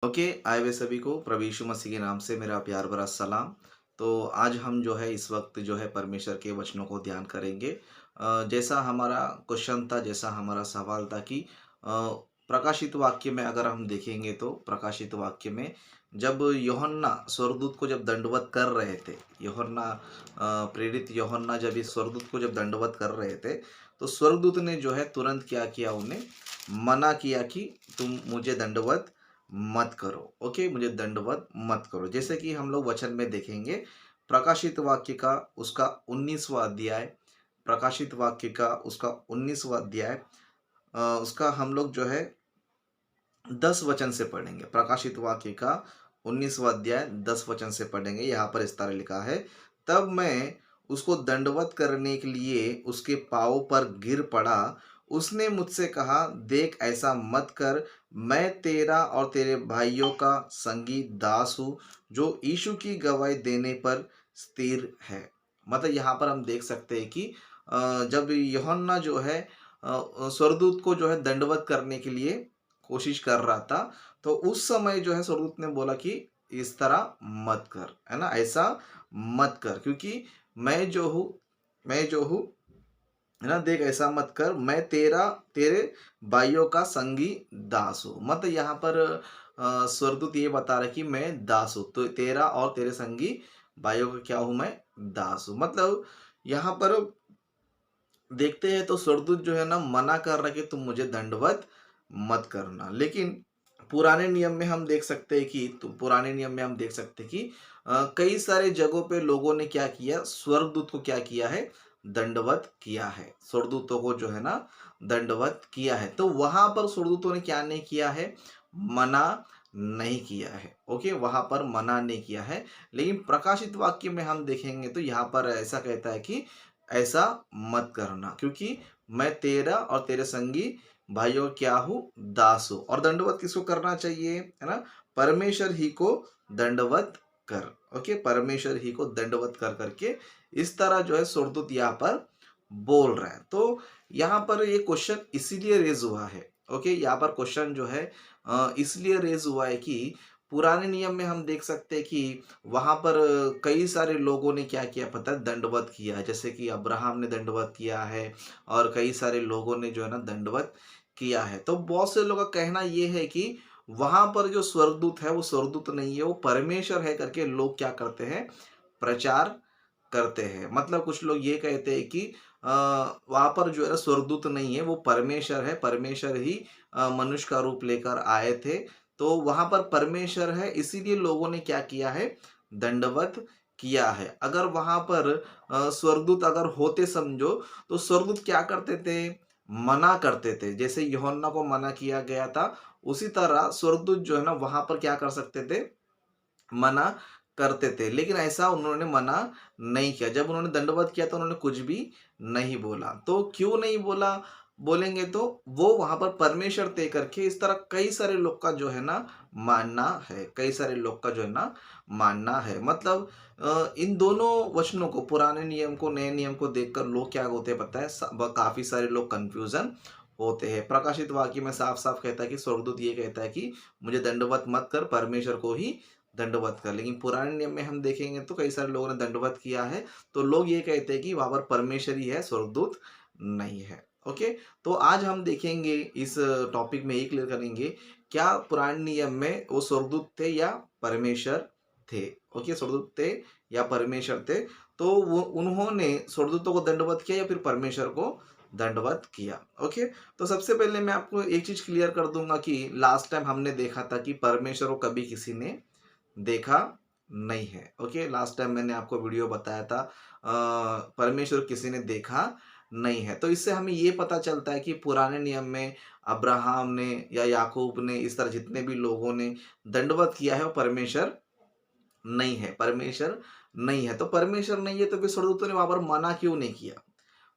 Okay, आए हुए सभी को प्रभु यीशु मसीह के नाम से मेरा प्यार भरा सलाम। तो आज हम जो है इस वक्त जो है परमेश्वर के वचनों को ध्यान करेंगे। जैसा हमारा क्वेश्चन था, जैसा हमारा सवाल था कि प्रकाशित वाक्य में अगर हम देखेंगे तो प्रकाशित वाक्य में जब यूहन्ना स्वर्गदूत को जब दंडवत कर रहे थे, यूहन्ना प्रेरित यूहन्ना जब इस स्वर्गदूत को जब दंडवत कर रहे थे, तो स्वर्गदूत ने जो है तुरंत क्या किया, उन्हें मना किया कि तुम मुझे दंडवत मत करो। ओके, मुझे दंडवत मत करो। जैसे कि हम लोग वचन में देखेंगे, प्रकाशित वाक्य का उसका 19वां अध्याय, प्रकाशित वाक्य का उसका 19वां अध्याय, उसका हम लोग जो है 10 वचन से पढ़ेंगे। प्रकाशित वाक्य का 19वां अध्याय 10 वचन से पढ़ेंगे। यहाँ पर इस तरह लिखा है, तब मैं उसको दंडवत करने के लिए उसके पाँवों पर गिर पड़ा। उसने मुझसे कहा, देख ऐसा मत कर, मैं तेरा और तेरे भाइयों का संगी दास हूँ, जो यीशु की गवाही देने पर स्थिर है। मतलब यहाँ पर हम देख सकते हैं कि जब यूहन्ना जो है स्वर्गदूत को जो है दंडवत करने के लिए कोशिश कर रहा था, तो उस समय जो है स्वर्गदूत ने बोला कि इस तरह मत कर, है ना? ऐसा मत कर, क्योंकि मैं जो हूँ, है ना? देख ऐसा मत कर, मैं तेरे भाइयों का संगी दास हूँ। मतलब यहाँ पर स्वर्गदूत ये बता रहा है कि मैं दास हूँ, तो तेरा और तेरे संगी भाइयों का क्या हूँ, मैं दास हूँ। मतलब यहाँ पर देखते हैं तो स्वर्गदूत जो है ना मना कर रहा है कि तुम मुझे दंडवत मत करना। लेकिन पुराने नियम में हम देख सकते हैं कि पुराने नियम में हम देख सकते हैं कि कई सारे जगहों पे लोगों ने क्या किया, स्वर्गदूत को क्या किया है, दंडवत किया है। स्वर्गदूतों को जो है ना दंडवत किया है। तो वहां पर स्वर्गदूतों ने क्या नहीं किया है, मना नहीं किया है। ओके, वहां पर मना नहीं किया है। लेकिन प्रकाशित वाक्य में हम देखेंगे तो यहाँ पर ऐसा कहता है कि ऐसा मत करना, क्योंकि मैं तेरा और तेरे संगी भाइयों का क्या हूँ, दास हूँ। और दंडवत किसको करना चाहिए, है ना? परमेश्वर ही को दंडवत कर। ओके, परमेश्वर ही को दंडवत कर करके इस तरह जो है स्वर्गदूत यहाँ पर बोल रहा है। तो यहाँ पर ये क्वेश्चन इसीलिए रेज हुआ है। ओके, यहाँ पर क्वेश्चन जो है इसलिए रेज हुआ है कि पुराने नियम में हम देख सकते हैं कि वहां पर कई सारे लोगों ने क्या किया पता है, दंडवत किया है। जैसे कि अब्राहम ने दंडवत किया है, और कई सारे लोगों ने जो है ना दंडवत किया है। तो बहुत से लोगों का कहना ये है कि वहां पर जो स्वर्गदूत है वो स्वर्गदूत नहीं है, वो परमेश्वर है करके लोग क्या करते हैं, प्रचार करते हैं। मतलब कुछ लोग ये कहते हैं कि वहां पर जो है स्वर्गदूत नहीं है, वो परमेश्वर है, परमेश्वर ही मनुष्य का रूप लेकर आए थे। तो वहां पर परमेश्वर है, इसीलिए लोगों ने क्या किया है, दंडवत किया है। अगर वहां पर स्वर्गदूत अगर होते समझो, तो स्वर्गदूत क्या करते थे, मना करते थे। जैसे यूहन्ना को मना किया गया था, उसी तरह स्वर्गदूत जो है ना वहां पर क्या कर सकते थे, मना करते थे। लेकिन ऐसा उन्होंने मना नहीं किया। जब उन्होंने दंडवत किया तो उन्होंने कुछ भी नहीं बोला। तो क्यों नहीं बोला, बोलेंगे तो वो वहां पर परमेश्वर तय करके, इस तरह कई सारे लोग का जो है ना मानना है, कई सारे लोग का जो है ना मानना है। मतलब इन दोनों वचनों को, पुराने नियम को नए नियम को देखकर लोग क्या होते हैं पता है, काफी सारे लोग कंफ्यूजन होते हैं। प्रकाशित वाक्य में साफ साफ कहता है कि स्वर्गदूत ये कहता है कि मुझे दंडवत मत कर, परमेश्वर को ही दंडवत कर। लेकिन पुराने नियम में हम देखेंगे तो कई सारे लोगों ने दंडवत किया है। तो लोग ये कहते हैं कि वहां पर परमेश्वर ही है, स्वर्गदूत नहीं है। ओके, तो आज हम देखेंगे इस टॉपिक में, ये क्लियर करेंगे, क्या पुराने नियम में वो स्वर्गदूत थे या परमेश्वर थे। ओके, स्वर्गदूत थे या परमेश्वर थे। तो वो उन्होंने स्वर्गदूतों को दंडवत किया या फिर परमेश्वर को दंडवत किया। ओके, तो सबसे पहले मैं आपको एक चीज क्लियर कर दूंगा कि लास्ट टाइम हमने देखा था कि परमेश्वर को कभी किसी ने देखा नहीं है। ओके, लास्ट टाइम मैंने आपको वीडियो बताया था, परमेश्वर किसी ने देखा नहीं है। तो इससे हमें ये पता चलता है कि पुराने नियम में अब्राहम ने या याकूब ने, इस तरह जितने भी लोगों ने दंडवत किया है, वो परमेश्वर नहीं है, परमेश्वर नहीं है। तो परमेश्वर नहीं है तो फिर स्वर्गदूतों ने वहां पर मना क्यों नहीं किया,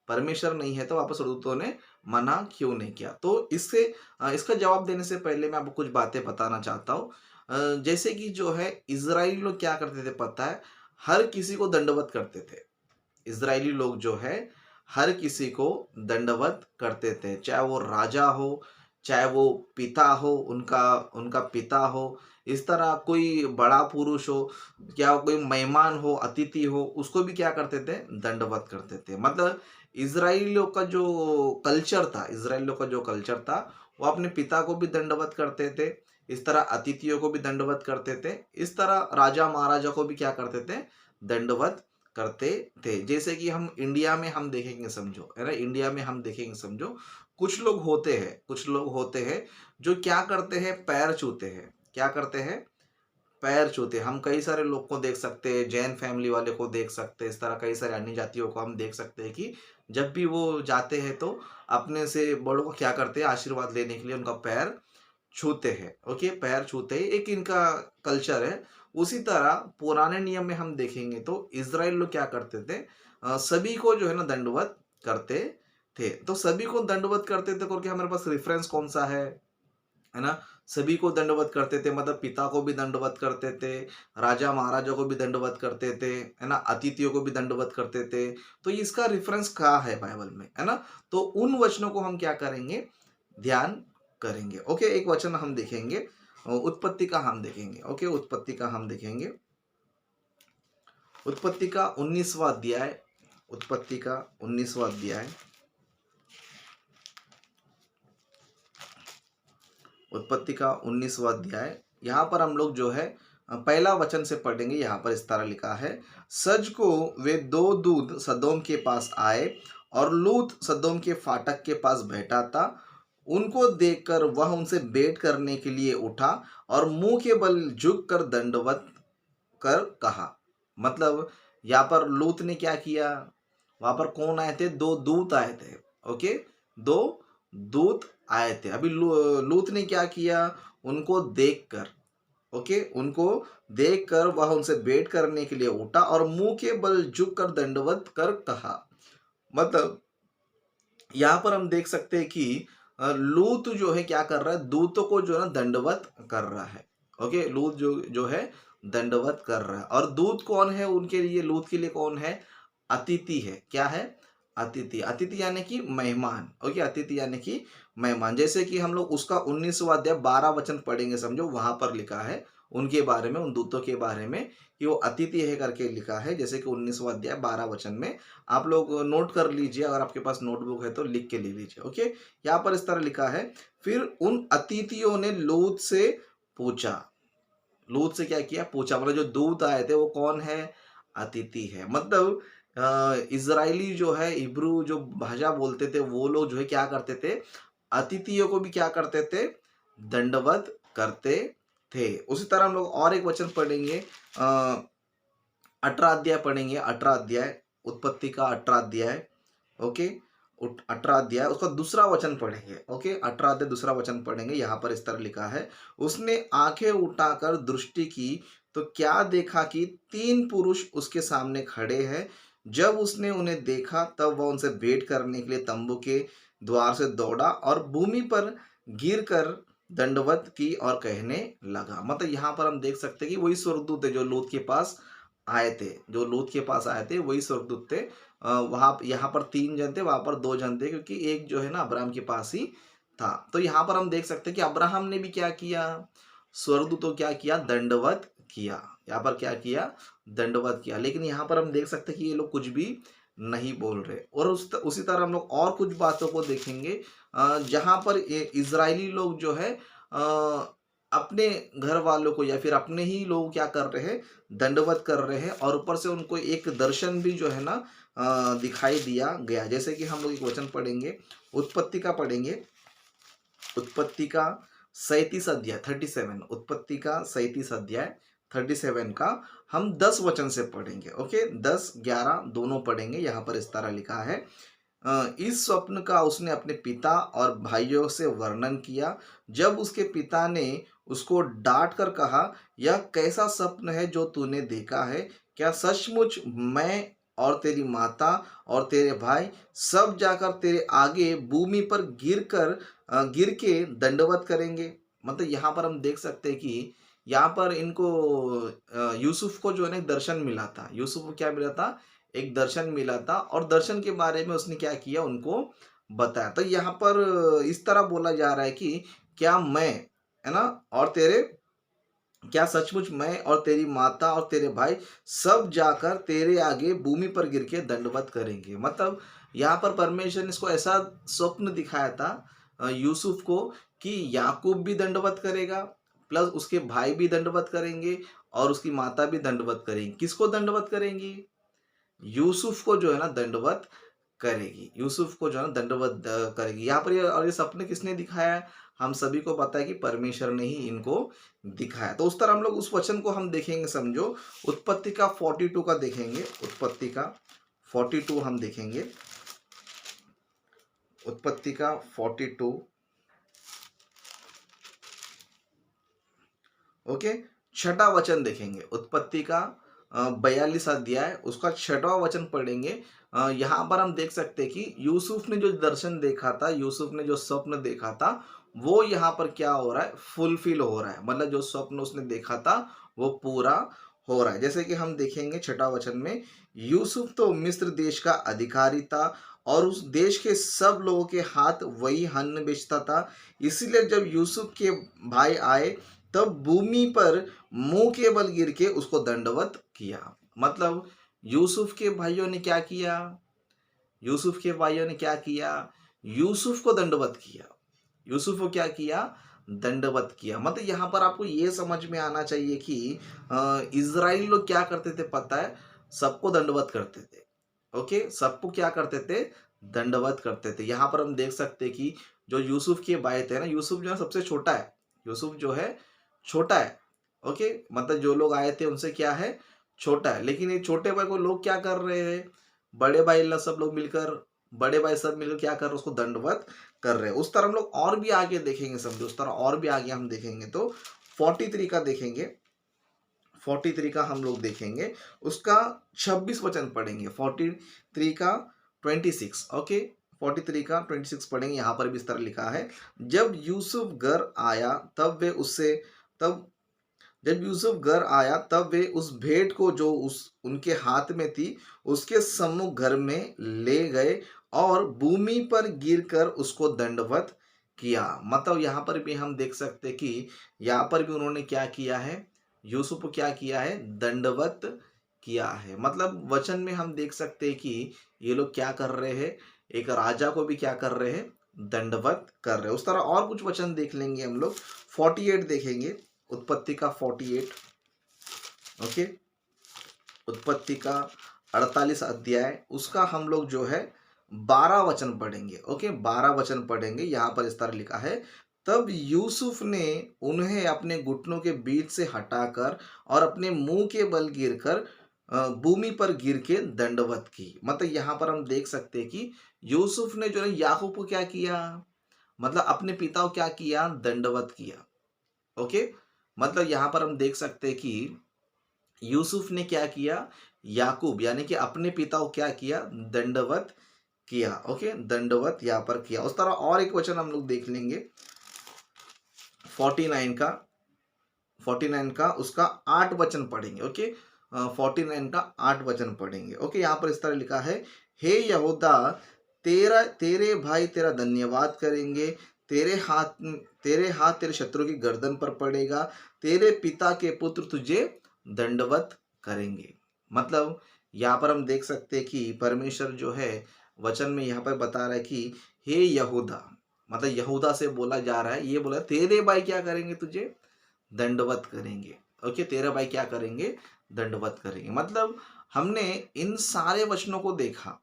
परमेश्वर नहीं है तो वापस स्वर्गदूतों ने मना क्यों नहीं किया। तो इससे इसका जवाब देने से पहले मैं आपको कुछ बातें बताना चाहता हूँ। जैसे कि जो है इजरायली लोग क्या करते थे पता है, हर किसी को दंडवत करते थे। इजरायली लोग जो है हर किसी को दंडवत करते थे, चाहे वो राजा हो, चाहे वो पिता हो, उनका उनका पिता हो, इस तरह कोई बड़ा पुरुष हो, क्या कोई मेहमान हो, अतिथि हो, उसको भी क्या करते थे? दंडवत करते थे। मतलब इज़राइलियों का जो कल्चर था, इज़राइलियों का जो कल्चर था, वो अपने पिता को भी दंडवत करते थे, इस तरह अतिथियों को भी दंडवत करते थे, इस तरह राजा-महाराजा को भी क्या करते थे? दंडवत करते थे। जैसे कि हम इंडिया में हम देखेंगे समझो, है ना? इंडिया में हम देखेंगे समझो, कुछ लोग होते हैं जो क्या करते हैं? पैर छूते हैं। क्या करते हैं? पैर छूते हैं। हम कई सारे लोग को देख सकते हैं, जैन फैमिली वाले को देख सकते हैं, इस तरह कई सारे अन्य जातियों को हम देख सकते हैं कि जब भी वो जाते हैं तो अपने से बड़ों को क्या करते हैं? आशीर्वाद लेने के लिए उनका पैर छूते हैं। ओके, पैर छूते हैं, एक इनका कल्चर है। उसी तरह पुराने नियम में हम देखेंगे तो इज़राइल लोग क्या करते थे? सभी को जो है ना दंडवत करते थे। तो सभी को दंडवत करते थे करके हमारे पास रेफरेंस कौन-सा है ना? सभी को दंडवत करते थे, मतलब पिता को भी दंडवत करते थे, राजा-महाराजा को भी दंडवत करते थे, है ना? अतिथियों को भी दंडवत करते थे। तो इसका रेफरेंस कहाँ है बाइबल में, है ना? तो उन वचनों को हम क्या करेंगे? ध्यान करेंगे। ओके, एक वचन हम देखेंगे, उत्पत्ति का हम देखेंगे। ओके, उत्पत्ति का हम देखेंगे। उत्पत्ति का 19वां अध्याय, उत्पत्ति का 19वां अध्याय, उत्पत्ति का 19वां अध्याय। यहाँ पर हम लोग जो है पहला वचन से पढ़ेंगे। यहाँ पर इस तरह लिखा है, सज को वे दो दूत सदोम के पास आए और लूत सदोम के फाटक के पास बैठा था। उनको देखकर वह उनसे भेंट करने के लिए उठा और मुंह के बल झुक कर दंडवत कर कहा। मतलब यहाँ पर लूत ने क्या किया? वहां पर कौन आए थे? दो दूत आए थे। ओके, दो दूत आए थे। अभी लूत ने क्या किया? उनको देखकर, ओके, उनको देखकर वह उनसे भेंट करने के लिए उठा और मुंह के बल झुक कर दंडवत कर कहा। मतलब यहाँ पर हम देख सकते हैं कि लूत जो है क्या कर रहा है? दूतों को जो है ना दंडवत कर रहा है। ओके, लूत जो जो है दंडवत कर रहा है। और दूत कौन है उनके लिए? लूत के लिए कौन है? अतिथि है। क्या है? अतिथि। अतिथि यानी कि मेहमान। ओके, अतिथि यानी कि मेहमान। जैसे कि हम लोग उसका 19वां अध्याय 12 वचन पढ़ेंगे समझो, वहां पर लिखा है उनके बारे में, उन दूतों के बारे में कि वो अतिथि है करके लिखा है। जैसे कि 19वां अध्याय 12 वचन में आप लोग नोट कर लीजिए, अगर आपके पास नोटबुक है तो लिख के ले लीजिए। ओके, यहाँ पर इस तरह लिखा है, फिर उन अतिथियों ने लूत से पूछा। लूत से क्या किया? पूछा। मतलब जो दूत आए थे वो कौन है? अतिथि है। मतलब इजराइली जो है, इब्रू जो भाषा बोलते थे, वो लोग जो है क्या करते थे? अतिथियों को भी क्या करते थे? दंडवत करते थे। उसी तरह हम लोग और एक वचन पढ़ेंगे, 18 अध्याय पढ़ेंगे, 18 अध्याय, उत्पत्ति का 18 अध्याय। ओके, 18 अध्याय उसका दूसरा वचन पढ़ेंगे। ओके, 18 अध्याय दूसरा वचन पढ़ेंगे। यहाँ पर इस तरह लिखा है, उसने आंखें उठाकर दृष्टि की तो क्या देखा कि 3 पुरुष उसके सामने खड़े हैं। जब उसने उन्हें देखा तब वह उनसे भेंट करने के लिए तंबू के द्वार से दौड़ा और भूमि पर गिरकर दंडवत की और कहने लगा। मतलब यहाँ पर हम देख सकते हैं कि वही स्वर्गदूत है जो लूत के पास आए थे, जो लूत के पास आए थे वही स्वर्गदूत थे। वहाँ यहाँ पर 3 जन थे, वहाँ पर 2 जन थे, क्योंकि एक जो है ना अब्राहम के पास ही था। तो यहाँ पर हम देख सकते हैं कि अब्राहम ने भी क्या किया? स्वर्गदूतों क्या किया? दंडवत किया। यहाँ पर क्या किया? दंडवत किया। लेकिन यहाँ पर हम देख सकते हैं कि ये लोग कुछ भी नहीं बोल रहे। और उसी तरह हम लोग और कुछ बातों को देखेंगे, जहाँ पर इजरायली लोग जो है अपने घर वालों को या फिर अपने ही लोग क्या कर रहे हैं? दंडवत कर रहे हैं। और ऊपर से उनको एक दर्शन भी जो है ना दिखाई दिया गया। जैसे कि हम लोग एक वचन पढ़ेंगे, उत्पत्ति का पढ़ेंगे, उत्पत्ति का 37 अध्याय 37, उत्पत्ति का 37 अध्याय 37 का हम 10 वचन से पढ़ेंगे। ओके, 10 11 दोनों पढ़ेंगे। यहाँ पर इस तरह लिखा है, इस स्वप्न का उसने अपने पिता और भाइयों से वर्णन किया। जब उसके पिता ने उसको डांट कर कहा, यह कैसा स्वप्न है जो तूने देखा है? क्या सचमुच मैं और तेरी माता और तेरे भाई सब जाकर तेरे आगे भूमि पर गिर के दंडवत करेंगे? मतलब यहाँ पर हम देख सकते हैं कि यहाँ पर इनको यूसुफ को जो है ना एक दर्शन मिला था। यूसुफ को क्या मिला था? एक दर्शन मिला था, और दर्शन के बारे में उसने क्या किया? उनको बताया। तो यहाँ पर इस तरह बोला जा रहा है कि क्या मैं, है ना, और तेरे क्या सचमुच मैं और तेरी माता और तेरे भाई सब जाकर तेरे आगे भूमि पर गिर के दंडवत करेंगे। मतलब यहाँ पर परमेश्वर ने इसको ऐसा स्वप्न दिखाया था यूसुफ को कि याकूब भी दंडवत करेगा, प्लस उसके भाई भी दंडवत करेंगे और उसकी माता भी दंडवत करेंगी। किसको दंडवत करेंगी? यूसुफ को जो है ना दंडवत करेगी। यूसुफ को जो है ना दंडवत करेगी। यहाँ पर और ये सपने किसने दिखाया है? हम सभी को पता है कि परमेश्वर ने ही इनको दिखाया। तो उस तरह हम लोग उस वचन को हम देखेंगे, समझो उत्पत्ति का 42 का देखेंगे। उत्पत्ति का 42 हम देखेंगे। उत्पत्ति का 42, ओके, छठा वचन देखेंगे। उत्पत्ति का 42 अध्याय उसका छठवां वचन पढ़ेंगे। यहाँ पर हम देख सकते हैं कि यूसुफ ने जो दर्शन देखा था, यूसुफ ने जो स्वप्न देखा था, वो यहाँ पर क्या हो रहा है? फुलफिल हो रहा है। मतलब जो स्वप्न उसने देखा था वो पूरा हो रहा है। जैसे कि हम देखेंगे छठा वचन में, यूसुफ तो मिस्र देश का अधिकारी था और उस देश के सब लोगों के हाथ वही अन्न बेचता था। इसलिए जब यूसुफ के भाई आए तब भूमि पर मुंह के बल गिर के उसको दंडवत किया। मतलब यूसुफ के भाइयों ने क्या किया? यूसुफ के भाइयों ने क्या किया? यूसुफ को दंडवत किया। यूसुफ को क्या किया? दंडवत किया। मतलब यहाँ पर आपको ये समझ में आना चाहिए कि इज़राइली लोग क्या करते थे पता है? सबको दंडवत करते थे। ओके, सबको क्या करते थे? दंडवत करते थे। यहाँ पर हम देख सकते हैं कि जो यूसुफ के भाई थे ना, यूसुफ जो है सबसे छोटा है। यूसुफ जो है छोटा है। ओके, मतलब जो लोग आए थे उनसे क्या है? छोटा है। लेकिन ये छोटे भाई को लोग क्या कर रहे हैं? बड़े भाई लोग सब लोग मिलकर, बड़े भाई सब मिलकर क्या कर रहे हैं? उसको दंडवत कर रहे हैं। उस तरह हम लोग और भी आगे देखेंगे, समझो उस तरह और भी आगे हम देखेंगे तो 43 का देखेंगे। 43 का हम लोग देखेंगे, उसका 26 वचन पढ़ेंगे। 43 का 26, ओके, 43 का 26 पढ़ेंगे। यहाँ पर भी इस तरह लिखा है, जब यूसुफ घर आया तब वे उससे तब जब यूसुफ घर आया तब वे उस भेंट को जो उस उनके हाथ में थी उसके सम्मुख घर में ले गए और भूमि पर गिरकर उसको दंडवत किया। मतलब यहाँ पर भी हम देख सकते हैं कि यहाँ पर भी उन्होंने क्या किया है? यूसुफ को क्या किया है? दंडवत किया है। मतलब वचन में हम देख सकते हैं कि ये लोग क्या कर रहे हैं? एक राजा को भी क्या कर रहे हैं? दंडवत कर रहे हैं। उस तरह और कुछ वचन देख लेंगे हम लोग। 48 देखेंगे। उत्पत्ति का 48, ओके, उत्पत्ति का 48 अध्याय उसका हम लोग जो है 12 वचन पढ़ेंगे। ओके, 12 वचन पढ़ेंगे। यहाँ पर इस तरह लिखा है, तब यूसुफ ने उन्हें अपने घुटनों के बीच से हटाकर और अपने मुंह के बल गिरकर भूमि पर गिर के दंडवत की। मतलब यहाँ पर हम देख सकते हैं कि यूसुफ ने जो है याकूब को क्या किया? मतलब अपने पिता को क्या किया? दंडवत किया। ओके, मतलब यहाँ पर हम देख सकते हैं कि यूसुफ ने क्या किया? याकूब यानी कि अपने पिता को क्या किया? दंडवत किया। ओके, दंडवत यहाँ पर किया। उस तरह और एक वचन हम लोग देख लेंगे। 49 का 49 का उसका 8 वचन पढ़ेंगे। ओके, 49 का 8 वचन पढ़ेंगे। ओके, यहाँ पर इस तरह लिखा है, हे यहूदा, तेरे भाई तेरा धन्यवाद करेंगे। तेरे हाथ तेरे शत्रु की गर्दन पर पड़ेगा। तेरे पिता के पुत्र तुझे दंडवत करेंगे। मतलब यहाँ पर हम देख सकते हैं कि परमेश्वर जो है वचन में यहाँ पर बता रहा है कि हे यहूदा, मतलब यहूदा से बोला जा रहा है, ये बोला तेरे भाई क्या करेंगे? तुझे दंडवत करेंगे। ओके, तेरा भाई क्या करेंगे? दंडवत करेंगे। मतलब हमने इन सारे वचनों को देखा।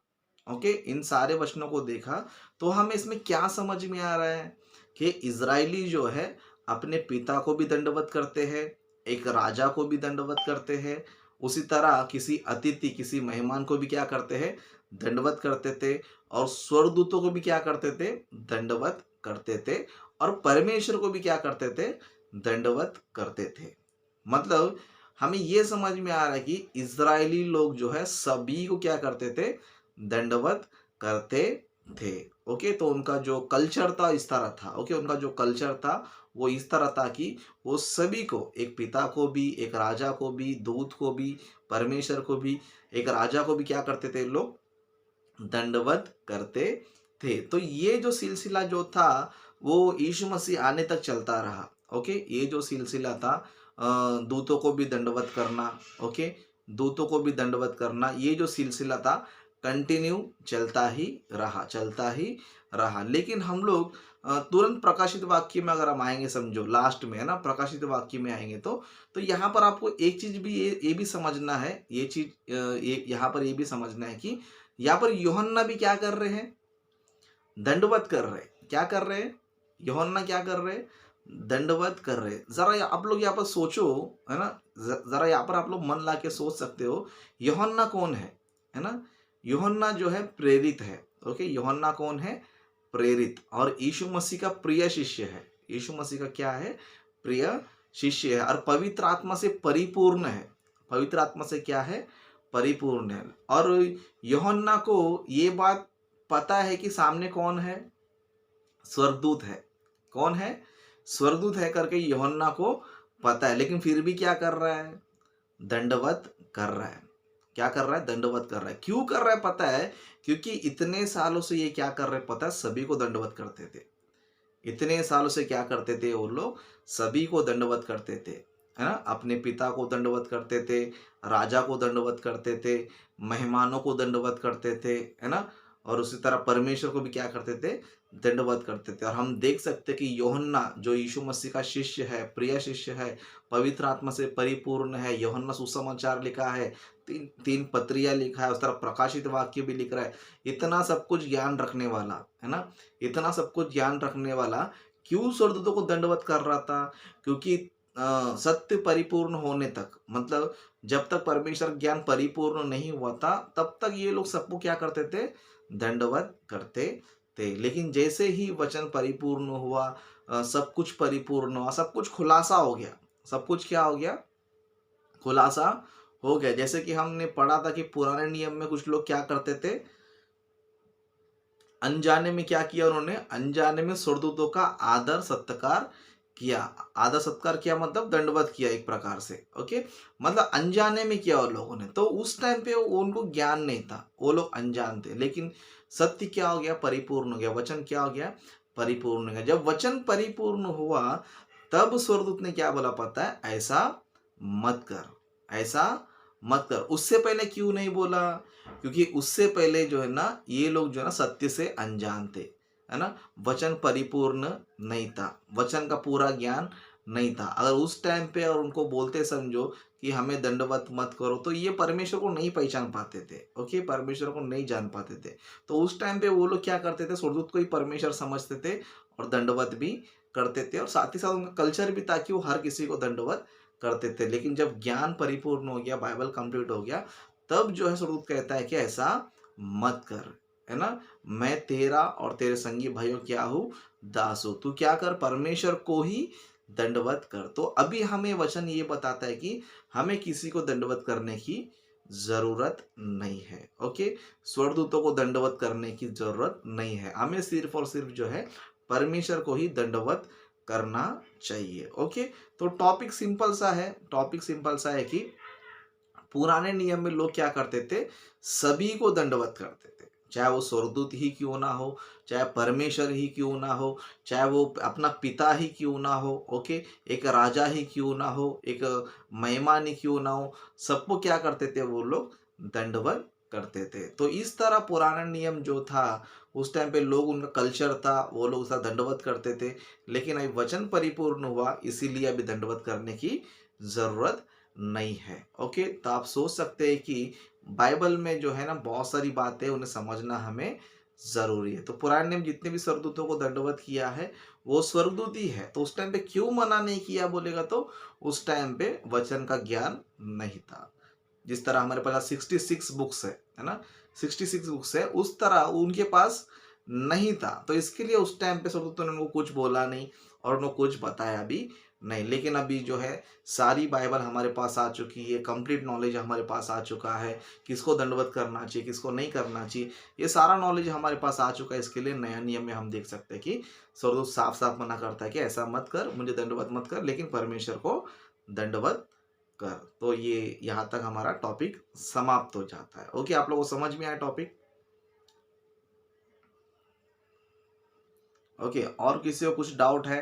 ओके, इन सारे वचनों को देखा तो हमें इसमें क्या समझ में आ रहा है कि इजरायली जो है अपने पिता को भी दंडवत करते हैं, एक राजा को भी दंडवत करते हैं, उसी तरह किसी अतिथि किसी मेहमान को भी क्या करते हैं? दंडवत करते थे, और स्वर्गदूतों को भी क्या करते थे? दंडवत करते थे, और परमेश्वर को भी क्या करते थे? दंडवत करते थे। मतलब हमें ये समझ में आ रहा है कि इजरायली लोग जो है सभी को क्या करते थे? दंडवत करते थे। ओके, तो उनका जो कल्चर था इस तरह था। ओके, उनका जो कल्चर था वो इस तरह था कि वो सभी को, एक पिता को भी, एक राजा को भी, दूत को भी, परमेश्वर को भी, एक राजा को भी क्या करते थे? लोग दंडवत करते थे। तो ये जो सिलसिला जो था वो यीशु मसीह आने तक चलता रहा। ओके, ये जो सिलसिला था दूतों को भी दंडवत करना, ओके, दूतों को भी दंडवत करना, ये जो सिलसिला था कंटिन्यू चलता ही रहा। लेकिन हम लोग तुरंत प्रकाशित वाक्य में अगर हम आएंगे, समझो लास्ट में, है ना, प्रकाशित वाक्य में आएंगे तो यहाँ पर आपको एक चीज भी ये भी समझना है, ये चीज ये यहाँ पर ये भी समझना है कि यहाँ पर यूहन्ना भी क्या कर रहे हैं, दंडवत कर रहे हैं। क्या कर रहे हैं यूहन्ना, क्या कर रहे हैं, दंडवत कर रहे हैं। जरा आप लोग यहाँ पर सोचो, है ना, जरा यहाँ पर आप लोग मन ला के सोच सकते हो, यूहन्ना कौन है ना, यूहन्ना जो है प्रेरित है, ओके, यूहन्ना कौन है, प्रेरित, और यीशु मसीह का प्रिय शिष्य है। यीशु मसीह का क्या है, प्रिय शिष्य है, और पवित्र आत्मा से परिपूर्ण है। पवित्र आत्मा से क्या है, परिपूर्ण है। और यूहन्ना को ये बात पता है कि सामने कौन है, स्वर्गदूत है। कौन है, स्वर्गदूत है करके यूहन्ना को पता है, लेकिन फिर भी क्या कर रहा है, दंडवत कर रहा है। क्या कर रहा है, दंडवत कर रहा है। क्यों कर रहा है पता है, क्योंकि इतने सालों से ये क्या कर रहे पता है, सभी को दंडवत करते थे। इतने सालों से क्या करते थे वो लोग, सभी को दंडवत करते थे, है ना, अपने पिता को दंडवत करते थे, राजा को दंडवत करते थे, मेहमानों को दंडवत करते थे, है ना, और उसी तरह परमेश्वर को भी क्या करते थे, दंडवत करते थे। और हम देख सकते हैं कि यूहन्ना जो यीशु मसीह का शिष्य है, प्रिय शिष्य है, पवित्र आत्मा से परिपूर्ण है, यूहन्ना सुसमाचार लिखा है, तीन पत्रियां लिखा है, उस तरह प्रकाशित वाक्य भी लिख रहा है। इतना सब कुछ ज्ञान रखने वाला, है ना, इतना सब कुछ ज्ञान रखने वाला क्यों स्वर्गदूतों को दंडवत कर रहा था, क्योंकि सत्य परिपूर्ण होने तक, मतलब जब तक परमेश्वर ज्ञान परिपूर्ण नहीं हुआ था तब तक ये लोग सबको क्या करते थे, दंडवत करते थे। लेकिन जैसे ही वचन परिपूर्ण हुआ, सब कुछ परिपूर्ण हुआ, सब कुछ खुलासा हो गया, सब कुछ क्या हो गया, खुलासा हो गया। जैसे कि हमने पढ़ा था कि पुराने नियम में कुछ लोग क्या करते थे, अनजाने में क्या किया उन्होंने, अनजाने में स्वर्गदूतों का आदर सत्कार किया। आदर सत्कार किया मतलब दंडवत किया एक प्रकार से, ओके, मतलब अनजाने में किया उन लोगों ने। तो उस टाइम पे उनको ज्ञान नहीं था, वो लोग अनजान थे। लेकिन सत्य क्या हो गया, परिपूर्ण हो गया, वचन क्या हो गया, परिपूर्ण हो गया। जब वचन परिपूर्ण हुआ तब स्वर्गदूत ने क्या बोला पता है, ऐसा मत कर, ऐसा मत कर। उससे पहले क्यों नहीं बोला, क्योंकि उससे पहले जो है ना, ये लोग जो है ना सत्य से अनजान थे, है ना, वचन परिपूर्ण नहीं था, वचन का पूरा ज्ञान नहीं था। अगर उस टाइम पे और उनको बोलते समझो कि हमें दंडवत मत करो, तो ये परमेश्वर को नहीं पहचान पाते थे, ओके, परमेश्वर को नहीं जान पाते थे। तो उस टाइम पे वो लोग क्या करते थे, स्वर्गदूत को ही परमेश्वर समझते थे और दंडवत भी करते थे। और साथ ही साथ उनका कल्चर भी था कि वो हर किसी को दंडवत करते थे। लेकिन जब ज्ञान परिपूर्ण हो गया, बाइबल कंप्लीट हो गया, तब जो है स्वर्गदूत कहता है कि ऐसा मत कर, है ना, मैं तेरा और तेरे संगी भाइयों क्या हूँ, दास हूँ, तू क्या कर, परमेश्वर को ही दंडवत कर। तो अभी हमें वचन ये बताता है कि हमें किसी को दंडवत करने की जरूरत नहीं है, ओके, स्वर्गदूतों को दंडवत करने की जरूरत नहीं है। हमें सिर्फ और सिर्फ जो है परमेश्वर को ही दंडवत करना चाहिए, ओके। तो टॉपिक सिंपल सा है, टॉपिक सिंपल सा है कि पुराने नियम में लोग क्या करते थे, सभी को दंडवत करते थे, चाहे वो स्वर्गदूत ही क्यों ना हो, चाहे परमेश्वर ही क्यों ना हो, चाहे वो अपना पिता ही क्यों ना हो, ओके, एक राजा ही क्यों ना हो, एक मेहमान ही क्यों ना हो, सबको क्या करते थे वो लोग, दंडवत करते थे। तो इस तरह पुराना नियम जो था, उस टाइम पे लोग, उनका कल्चर था, वो लोग उसका दंडवत करते थे। लेकिन अभी वचन परिपूर्ण हुआ, इसीलिए अभी दंडवत करने की जरूरत नहीं है, ओके। तो आप सोच सकते हैं कि बाइबल में जो है ना बहुत सारी बातें, उन्हें समझना हमें जरूरी है। तो पुराने नियम जितने भी स्वर्गदूतों को दंडवत किया है वो स्वर्गदूत ही है। तो उस टाइम पे क्यों मना नहीं किया बोलेगा, तो उस टाइम पे वचन का ज्ञान नहीं था। जिस तरह हमारे पास 66 बुक्स है ना, 66 बुक्स है, उस तरह उनके पास नहीं था। तो इसके लिए उस टाइम पे स्वर्गदूतों ने उनको कुछ बोला नहीं और उनको कुछ बताया भी नहीं। लेकिन अभी जो है सारी बाइबल हमारे पास आ चुकी है, कंप्लीट नॉलेज हमारे पास आ चुका है, किसको दंडवत करना चाहिए, किसको नहीं करना चाहिए, ये सारा नॉलेज हमारे पास आ चुका है। इसके लिए नया नियम में हम देख सकते हैं कि स्वर्गदूत साफ साफ मना करता है कि ऐसा मत कर, मुझे दंडवत मत कर, लेकिन परमेश्वर को दंडवत कर। तो ये यहाँ तक हमारा टॉपिक समाप्त हो जाता है, ओके। आप लोगों को समझ में आया टॉपिक, ओके। और किसी को कुछ डाउट है?